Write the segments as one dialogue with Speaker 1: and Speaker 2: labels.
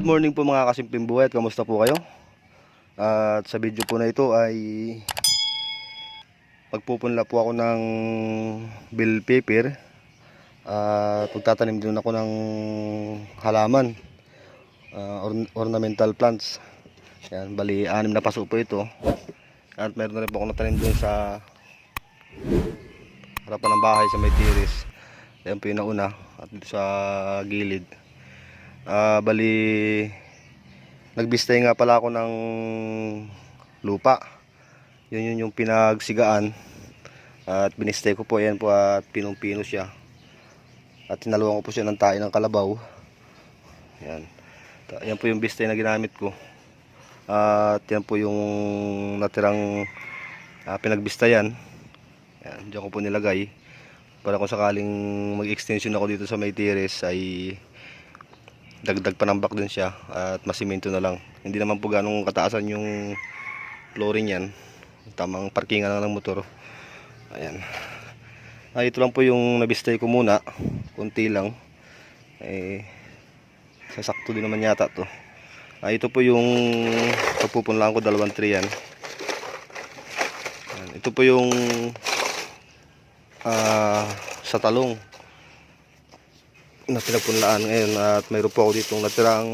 Speaker 1: Good morning po mga kasimpleng buhay at kamusta po kayo? At sa video po na ito ay magpupunla po ako ng bell pepper at magtatanim din ako ng halaman, ornamental plants. Yan, bali 6 na paso po ito. At meron na rin po ako natanim doon sa harapan ng bahay sa may tiris. Yan po yung nauna at dito sa gilid. Bali nagbistay nga pala ako ng lupa. Yun yung pinagsigaan. At binistay ko po yan po at pinong-pino siya. At tinaluan ko po siya ng tae ng kalabaw. Yan. Yan po yung bistay na ginamit ko. At yan po yung natirang pinagbistayan. Yan, diyan ko po nilagay. Para kung sakaling mag-extension ako dito sa may tiris ay dagdag panambak din siya at masimento na lang. Hindi naman po ganong kataasan yung flooring yan. Tamang parkingan lang ng motor. Ayan. Ito lang po yung nabistay ko muna. Kunti lang. Sasakto din naman yata to. Ito po yung pagpupunlaan ko, 2 tree yan. Ayan. Ito po yung sa talong na pinagpunlaan ngayon at mayroon po ako ditong natirang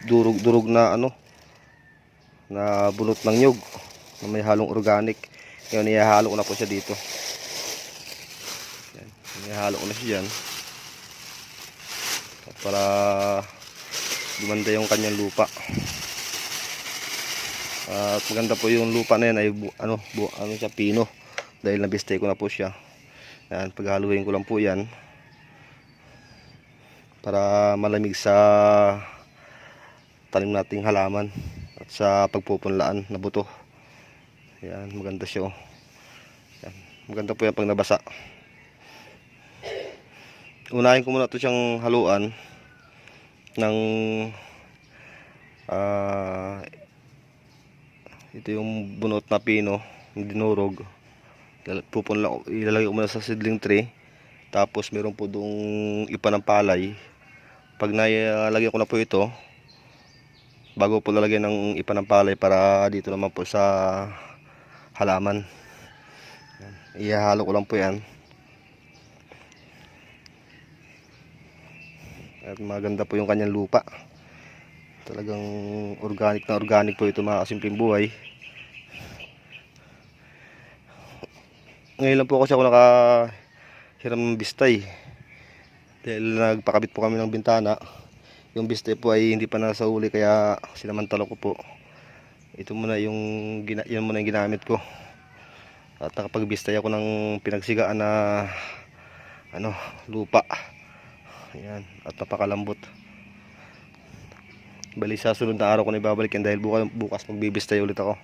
Speaker 1: durog na na bunot ng nyug na may halong organic. Ngayon ihahalo ko na po siya dito. Yan, ihahalo ko na siya dyan para gumanda yung kanyang lupa. At maganda po yung lupa na yan ay siya, pino, dahil nabistay ko na po siya. Yan, paghaluin ko lang po yan para malamig sa tanim nating halaman at sa pagpupunlaan na buto. Yan, maganda siya. Yan, maganda po yan pag nabasa. Unahin ko muna ito siyang haluan ng ito yung bunot na pino, yung dinurog. Ilalagay ko muna sa seedling tray. Tapos meron po doong ipa ng palay. Pag nalagyan ko na po ito, bago po lalagyan ng ipa ng palay para dito naman po sa halaman. Ihahalo ko lang po yan. At maganda po yung kanyang lupa. Talagang organic na organic po ito mga kasimpleng buhay. Ngayon lang po kasi ako nakahiram ng bistay. Dahil nagpakabit po kami ng bintana. Yung bistay po ay hindi pa nasa uli kaya sinamantala ko po. Ito muna yung ginamit ko. At nakapagbistay ako ng pinagsigaan na lupa. Ayan, at napakalambot. Bali sa sunod na araw ko na ibabalik yan dahil bukas magbibistay ulit ako.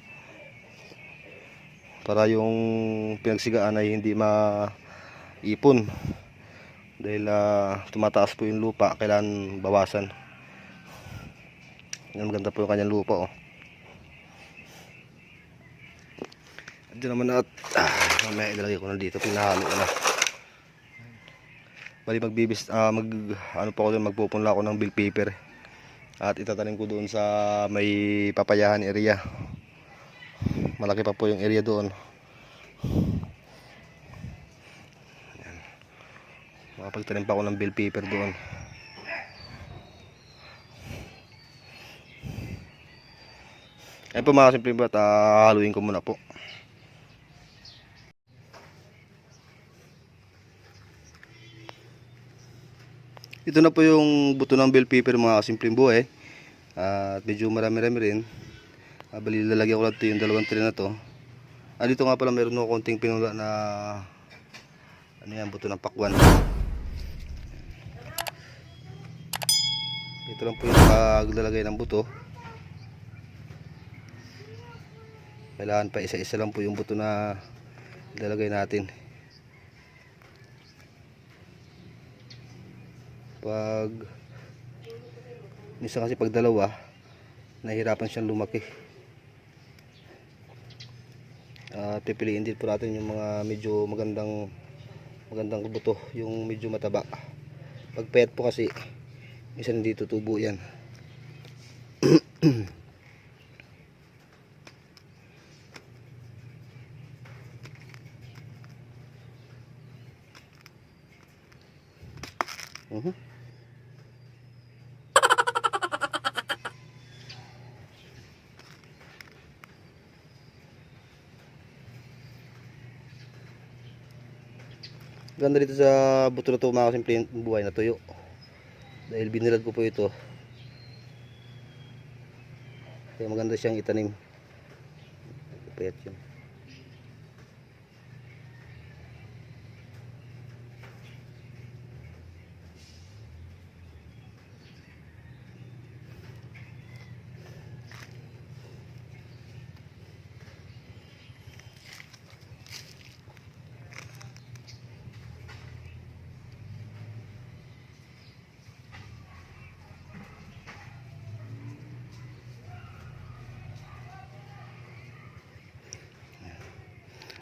Speaker 1: Para yung pinagsigaan ay hindi maipon. Dahil tumataas po yung lupa, kailangan bawasan. Yan, maganda po yung kanyang lupa. Diyan naman at mamaya ilalagay ko na dito, pinahalo ko na. Bali magpupunla ako ng bell pepper. At itatanim ko doon sa may papayahan area. Malaki pa po yung area doon. Makapagtanim pa ako ng bell pepper doon. Ayun po mga simple bat, haluin ko muna po. Ito na po yung buto ng bell pepper mga simpleng buhay. At medyo marami-rami rin. Bali lalagyan ko lang ito yung 2 tray na to. Dito nga pala meron ako konting pinula na buto ng pakwan. Ito lang po yung paglalagay ng buto. Kailangan pa isa-isa lang po yung buto na ilalagay natin. Minsan kasi pag dalawa nahihirapan siyang lumaki. Pipiliin din po natin yung mga medyo magandang buto, yung medyo mataba. Pag payat po kasi Isa nandito tubo yan. Ganda dito sa buto na ito mga kasimple, buhay na tuyo. Dahil binilad ko po ito. Kaya maganda siyang itanim. Payat yun.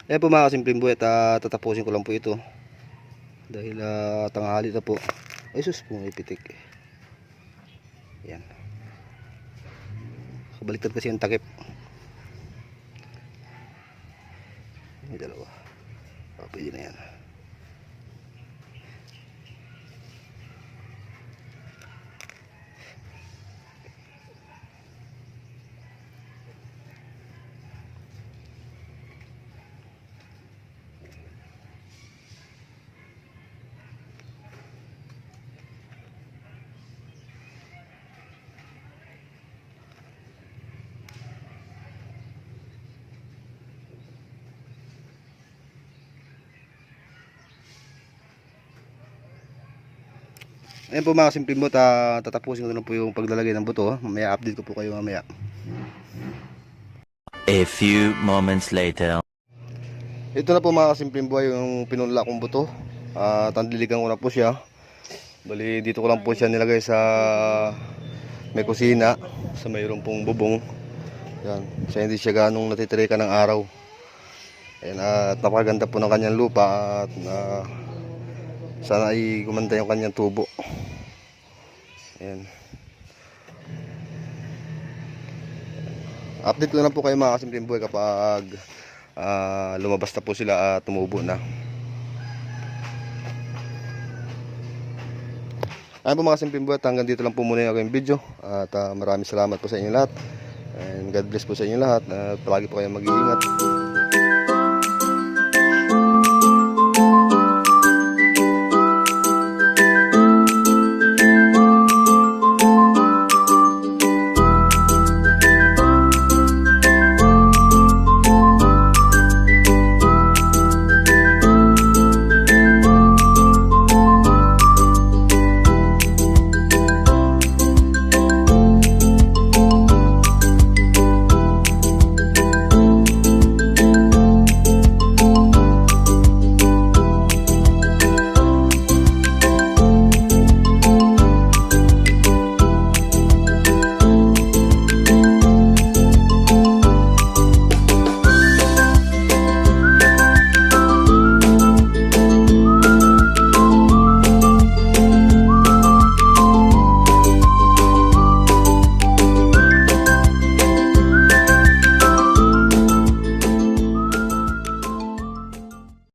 Speaker 1: Ayan po mga kasimpleng buhay, tatapusin ko lang po ito dahil tanghali na po. Ay sus, may pitik. Ayan, kabaliktad kasi yung takip. May dalawa. Pwede na yan. Ayan po mga simpleng buto, tatapusin ko na po yung paglalagay ng buto. Mamaya update ko po kayo mamaya.
Speaker 2: A few moments later.
Speaker 1: Ito na po mga kasimpleng buhay yung pinunla kong buto. Tandiligan ko na po siya. Bali dito ko lang po siya nilagay sa may kusina, sa mayroong pong bubong. Yan, so hindi siya ganong natitirikan ng araw. Ayan, at napakaganda po ng kanyang lupa at sana ay gumanda yung kanyang tubo. Ayan. Update ko na lang po kayo mga kasimpleng buhay kapag lumabas na po sila at tumubo na. Ayan po mga kasimpleng buhay, hanggang dito lang po muna yung aking video. At maraming salamat po sa inyo lahat. And God bless po sa inyo lahat. At palagi po kayong mag-iingat.